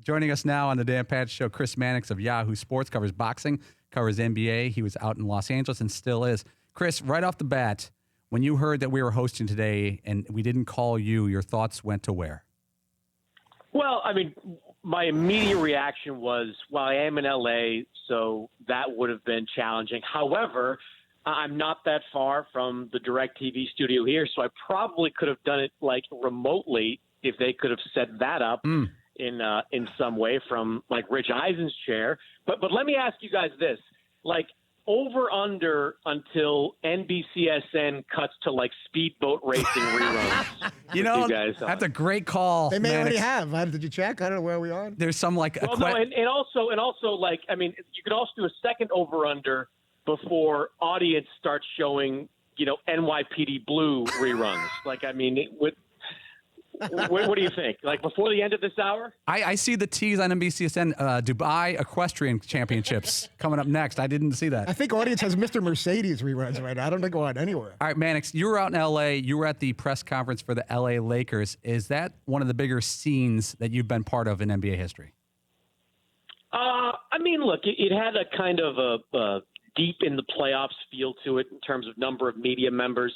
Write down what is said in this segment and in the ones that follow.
Joining us now on the Dan Patch Show, Chris Mannix of Yahoo Sports, covers boxing, covers NBA. He was out in Los Angeles and still is. Chris, right off the bat, when you heard that we were hosting today and we didn't call you, your thoughts went to where? Well, I mean, my immediate reaction was, well, I am in L.A., so that would have been challenging. However, I'm not that far from the DirecTV studio here, so I probably could have done it like remotely if they could have set that up in some way from like Rich Eisen's chair. But let me ask you guys this: like over under until NBCSN cuts to like speedboat racing reruns. You know, you guys that's a great call. They may Mannix. already have. Did you check? I don't know where we are. There's some like well, no, and also like I mean, you could also do a second over under before audience starts showing, you know, NYPD Blue reruns. Like, I mean, what do you think? Like before the end of this hour? I see the tease on NBCSN, Dubai Equestrian Championships coming up next. I didn't see that. I think audience has Mr. Mercedes reruns right now. I don't think go on anywhere. All right, Mannix, you were out in L.A. You were at the press conference for the L.A. Lakers. Is that one of the bigger scenes that you've been part of in NBA history? I mean, look, it had a kind of a deep in the playoffs feel to it in terms of number of media members.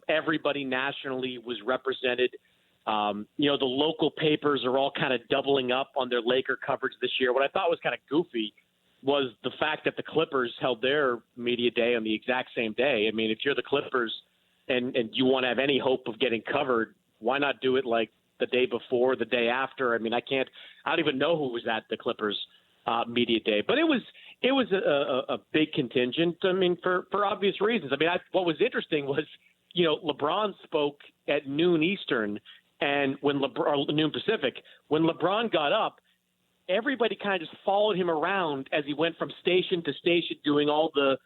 Everybody nationally was represented. You know, the local papers are all kind of doubling up on their Laker coverage this year. What I thought was kind of goofy was the fact that the Clippers held their media day on the exact same day. I mean, if you're the Clippers and you want to have any hope of getting covered, why not do it like the day before, the day after? I mean, I don't even know who was at the Clippers media day, but it was a big contingent. I mean, for obvious reasons. I mean, what was interesting was, you know, LeBron spoke at noon Eastern and or noon Pacific. When LeBron got up, everybody kind of just followed him around as he went from station to station, doing all the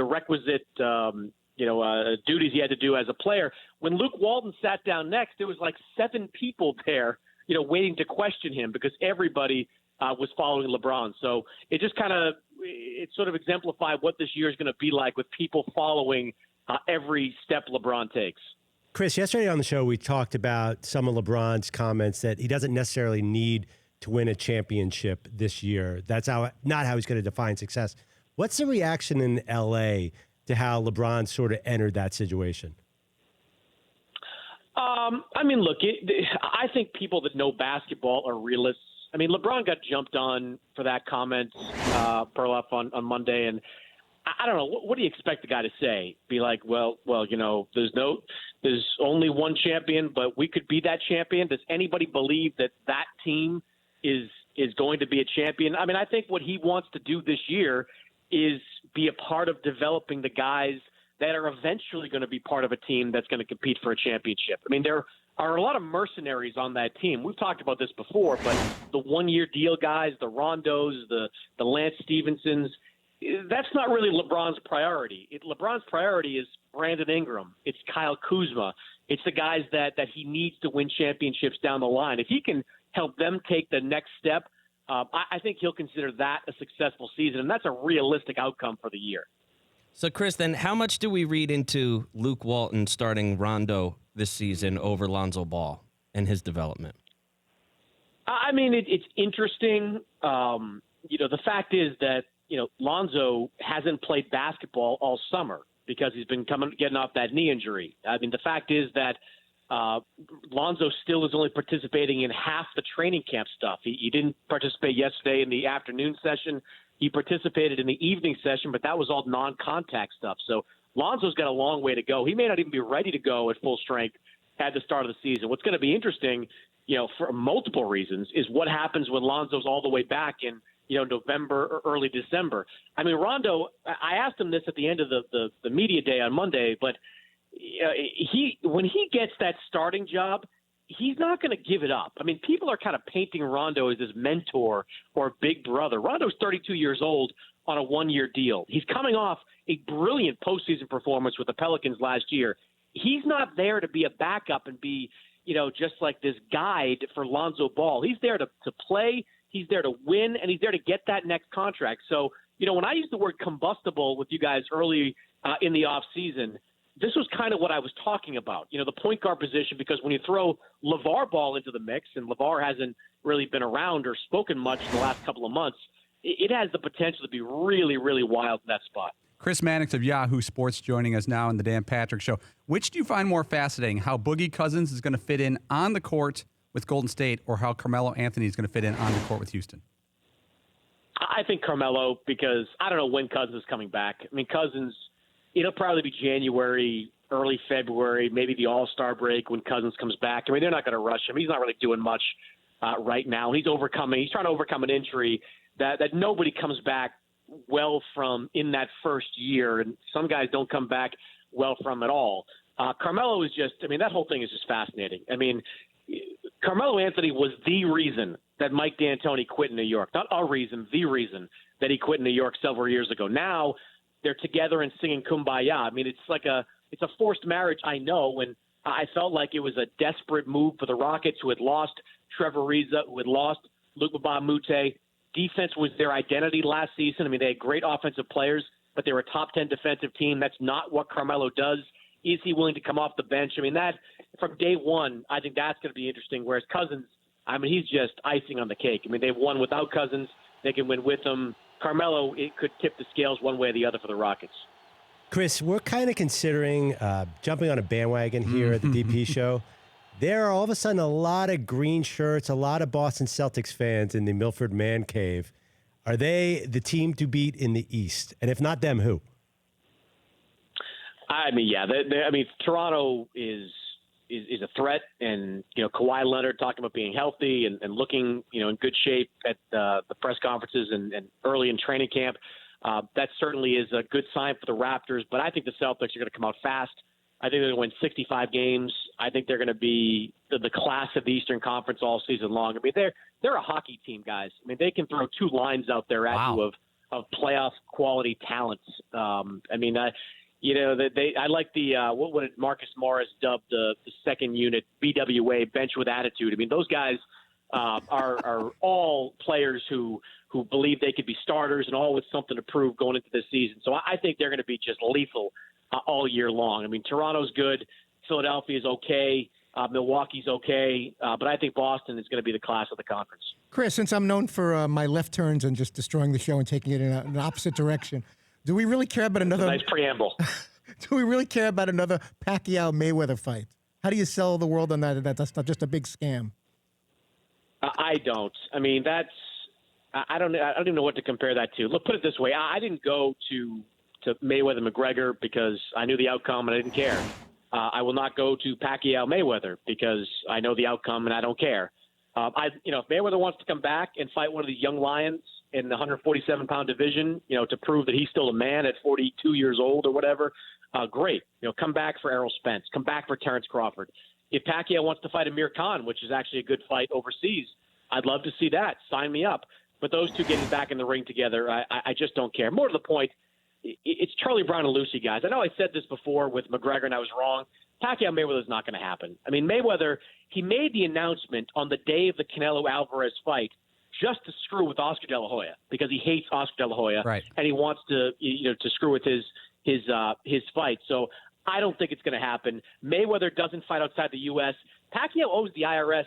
requisite duties he had to do as a player. When Luke Walton sat down next, there was like 7 people there, you know, waiting to question him because everybody was following LeBron. So it just it sort of exemplified what this year is going to be like with people following every step LeBron takes. Chris, yesterday on the show, we talked about some of LeBron's comments that he doesn't necessarily need to win a championship this year. That's not how he's going to define success. What's the reaction in L.A. to how LeBron sort of entered that situation? I mean, look, I think people that know basketball are realists. I mean, LeBron got jumped on for that comment, Perloff on Monday, and I don't know. What do you expect the guy to say? Be like, well, you know, there's only one champion, but we could be that champion. Does anybody believe that team is going to be a champion? I mean, I think what he wants to do this year is be a part of developing the guys that are eventually going to be part of a team that's going to compete for a championship. I mean, there are a lot of mercenaries on that team. We've talked about this before, but the one-year deal guys, the Rondos, the Lance Stevensons, that's not really LeBron's priority. LeBron's priority is Brandon Ingram. It's Kyle Kuzma. It's the guys that he needs to win championships down the line. If he can help them take the next step, I think he'll consider that a successful season, and that's a realistic outcome for the year. So, Chris, then how much do we read into Luke Walton starting Rondo this season over Lonzo Ball and his development? I mean, it's interesting. You know, the fact is that, you know, Lonzo hasn't played basketball all summer because he's been getting off that knee injury. I mean, the fact is that Lonzo still is only participating in half the training camp stuff. He didn't participate yesterday in the afternoon session. He participated in the evening session, but that was all non-contact stuff. So Lonzo's got a long way to go. He may not even be ready to go at full strength at the start of the season. What's going to be interesting, you know, for multiple reasons, is what happens when Lonzo's all the way back in, you know, November or early December. I mean, Rondo, I asked him this at the end of the media day on Monday, but when he gets that starting job, he's not going to give it up. I mean, people are kind of painting Rondo as his mentor or big brother. Rondo's 32 years old on a one-year deal. He's coming off a brilliant postseason performance with the Pelicans last year. He's not there to be a backup and be, you know, just like this guide for Lonzo Ball. He's there to play. He's there to win, and he's there to get that next contract. So, you know, when I used the word combustible with you guys early in the offseason, this was kind of what I was talking about, the point guard position, because when you throw LeVar Ball into the mix, and LeVar hasn't really been around or spoken much in the last couple of months, it has the potential to be really, really wild in that spot. Chris Mannix of Yahoo Sports joining us now in the Dan Patrick Show. Which do you find more fascinating, how Boogie Cousins is going to fit in on the court with Golden State, or how Carmelo Anthony is going to fit in on the court with Houston? I think Carmelo, because I don't know when Cousins is coming back. I mean, Cousins, it'll probably be January, early February, maybe the All-Star break when Cousins comes back. I mean, they're not going to rush him. He's not really doing much right now. He's trying to overcome an injury that nobody comes back well from in that first year, and some guys don't come back well from at all. Carmelo is just, that whole thing is just fascinating. I mean, Carmelo Anthony was the reason that Mike D'Antoni quit in New York. Not a reason, the reason that he quit in New York several years ago. Now they're together and singing Kumbaya. I mean, it's a forced marriage, I know, and I felt like it was a desperate move for the Rockets, who had lost Trevor Ariza, who had lost Luc Mbah a Moute. Defense was their identity last season. I mean, they had great offensive players, but they were a top 10 defensive team. That's not what Carmelo does. Is he willing to come off the bench? I mean, that from day one, I think that's going to be interesting. Whereas Cousins, he's just icing on the cake. I mean, they've won without Cousins. They can win with him. Carmelo, it could tip the scales one way or the other for the Rockets. Chris, we're kind of considering jumping on a bandwagon here at the DP show. There are all of a sudden a lot of green shirts, a lot of Boston Celtics fans in the Milford Man Cave. Are they the team to beat in the East? And if not them, who? I mean, yeah. Toronto is a threat, and Kawhi Leonard talking about being healthy and looking in good shape at the press conferences and early in training camp. That certainly is a good sign for the Raptors. But I think the Celtics are going to come out fast. I think they're going to win 65 games. I think they're going to be the class of the Eastern Conference all season long. I mean, they're a hockey team, guys. I mean, they can throw two lines out there at you of playoff quality talents. I like what would Marcus Morris dubbed the second unit, BWA, bench with attitude. I mean, those guys are all players who believe they could be starters and all with something to prove going into this season. So I think they're going to be just lethal all year long. I mean, Toronto's good. Philadelphia's okay. Milwaukee's okay. But I think Boston is going to be the class of the conference. Chris, since I'm known for my left turns and just destroying the show and taking it in an opposite direction, do we really care about another? Nice preamble. Do we really care about another Pacquiao-Mayweather fight? How do you sell the world on that? That's not just a big scam. I don't. I mean, I don't even know what to compare that to. Look, put it this way: I didn't go to Mayweather-McGregor because I knew the outcome and I didn't care. I will not go to Pacquiao-Mayweather because I know the outcome and I don't care. If Mayweather wants to come back and fight one of the young lions in the 147-pound division, to prove that he's still a man at 42 years old or whatever, great. Come back for Errol Spence. Come back for Terrence Crawford. If Pacquiao wants to fight Amir Khan, which is actually a good fight overseas, I'd love to see that. Sign me up. But those two getting back in the ring together, I just don't care. More to the point, it's Charlie Brown and Lucy, guys. I know I said this before with McGregor, and I was wrong. Pacquiao-Mayweather is not going to happen. I mean, Mayweather, he made the announcement on the day of the Canelo-Alvarez fight just to screw with Oscar De La Hoya because he hates Oscar De La Hoya, right, and he wants to screw with his fight. So I don't think it's going to happen. Mayweather doesn't fight outside the U.S. Pacquiao owes the IRS,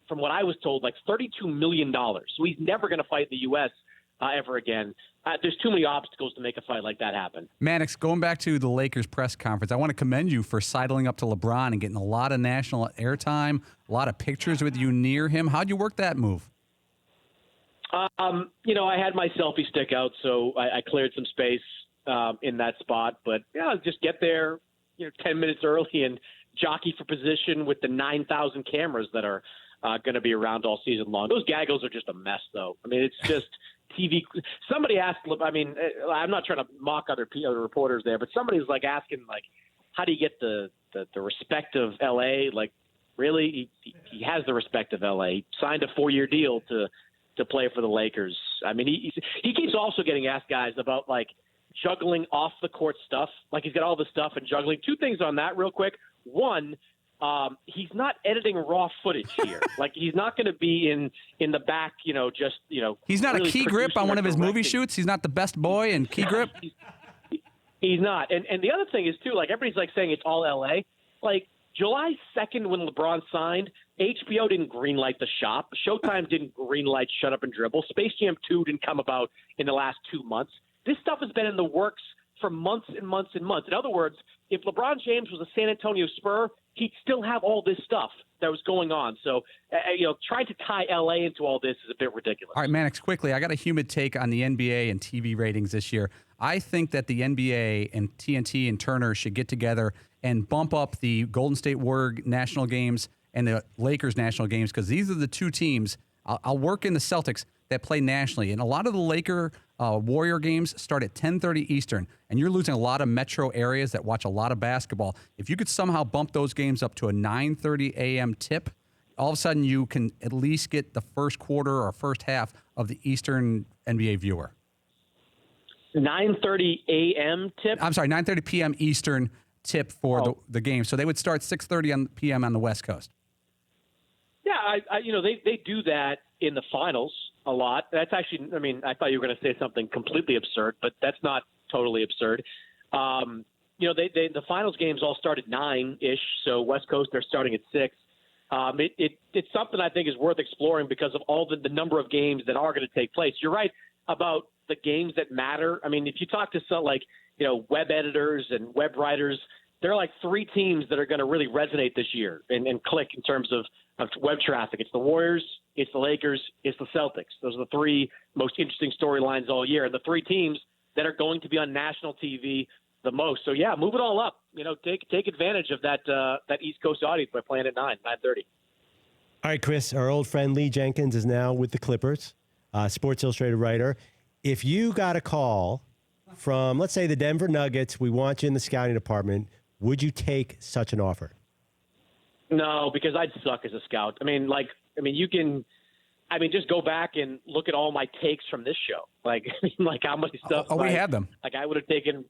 from what I was told, $32 million. So he's never going to fight in the U.S. Ever again. There's too many obstacles to make a fight like that happen. Mannix, going back to the Lakers press conference, I want to commend you for sidling up to LeBron and getting a lot of national airtime, a lot of pictures with you near him. How'd you work that move? I had my selfie stick out, so I cleared some space in that spot. But, just get there, 10 minutes early and jockey for position with the 9,000 cameras that are going to be around all season long. Those gaggles are just a mess, though. I mean, it's just TV. Somebody asked, I'm not trying to mock other reporters there, but somebody's asking, how do you get the respect of L.A.? Really? He has the respect of L.A. He signed a 4-year deal to play for the Lakers. I mean, he keeps also getting asked, guys, about, juggling off the court stuff. He's got all the stuff and juggling. Two things on that real quick. One, he's not editing raw footage here. He's not going to be in the back, He's not really a key grip on one of his movie shoots. He's not the best boy in key grip. He's not. And the other thing is, too, like, everybody's, like, saying it's all L.A. Like, July 2nd when LeBron signed, HBO didn't greenlight The Shop. Showtime didn't greenlight Shut Up and Dribble. Space Jam 2 didn't come about in the last 2 months. This stuff has been in the works for months and months and months. In other words, if LeBron James was a San Antonio Spur, he'd still have all this stuff that was going on. So, trying to tie L.A. into all this is a bit ridiculous. All right, Mannix, quickly, I got a humid take on the NBA and TV ratings this year. I think that the NBA and TNT and Turner should get together and bump up the Golden State Warrior national games and the Lakers national games, because these are the two teams. I'll work in the Celtics that play nationally. And a lot of the Laker Warrior games start at 10:30 Eastern, and you're losing a lot of metro areas that watch a lot of basketball. If you could somehow bump those games up to a 9:30 a.m. tip, all of a sudden you can at least get the first quarter or first half of the Eastern NBA viewer. 9:30 a.m. tip? I'm sorry, 9:30 p.m. Eastern tip for the game. So they would start 6:30 p.m. on the West Coast. Yeah, they do that in the finals a lot. That's actually, I thought you were going to say something completely absurd, but that's not totally absurd. The finals games all start at 9-ish, so West Coast, they're starting at 6. It's something I think is worth exploring because of all the number of games that are going to take place. You're right about the games that matter. I mean, if you talk to some web editors and web writers, there are like 3 teams that are going to really resonate this year and click in terms of web traffic. It's the Warriors, it's the Lakers, it's the Celtics. Those are the 3 most interesting storylines all year, and the 3 teams that are going to be on national TV the most. So yeah, move it all up. Take advantage of that East Coast audience by playing at 9:30. All right, Chris, our old friend Lee Jenkins is now with the Clippers, Sports Illustrated writer. If you got a call from, let's say, the Denver Nuggets, we want you in the scouting department, would you take such an offer? No, because I'd suck as a scout. You can, just go back and look at all my takes from this show. Like how much stuff. We had them. Like I would have taken,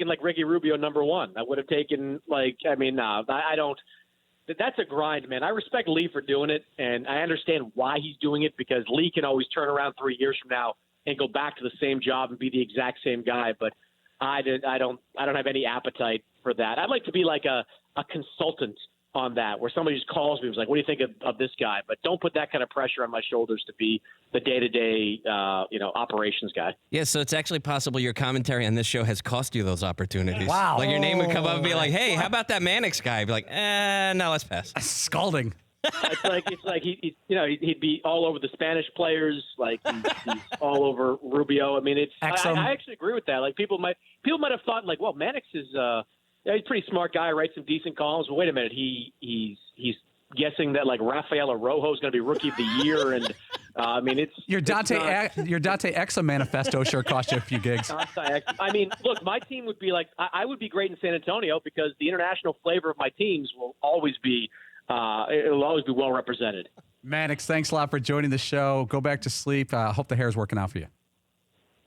like Ricky Rubio #1. I would have taken I don't. That's a grind, man. I respect Lee for doing it, and I understand why he's doing it because Lee can always turn around 3 years from now and go back to the same job and be the exact same guy. But I don't have any appetite for that. I'd like to be like a consultant on that, where somebody just calls me and was like, what do you think of this guy? But don't put that kind of pressure on my shoulders to be the day-to-day, operations guy. Yeah, so it's actually possible your commentary on this show has cost you those opportunities. Wow. Like your name would come up and be like, hey, how about that Mannix guy? I'd be like, no, let's pass. Scalding. It's like he'd be all over the Spanish players, like he's all over Rubio. I actually agree with that. Like people might have thought like, well, Mannix is he's a pretty smart guy, writes some decent columns. But wait a minute, he's guessing that like Rafael Araujo is going to be Rookie of the Year, and it's your Dante Exum manifesto sure cost you a few gigs. Look, my team would be like I would be great in San Antonio because the international flavor of my teams will always be. It'll always be well represented. Mannix, thanks a lot for joining the show. Go back to sleep. Hope the hair's working out for you.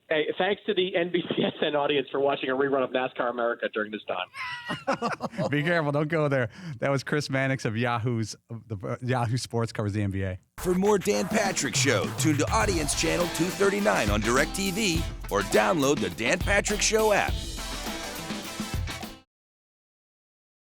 Hey, thanks to the NBCSN audience for watching a rerun of NASCAR America during this time. Be careful. Don't go there. That was Chris Mannix of Yahoo Sports, covers the NBA. For more Dan Patrick Show, tune to Audience Channel 239 on DirecTV or download the Dan Patrick Show app.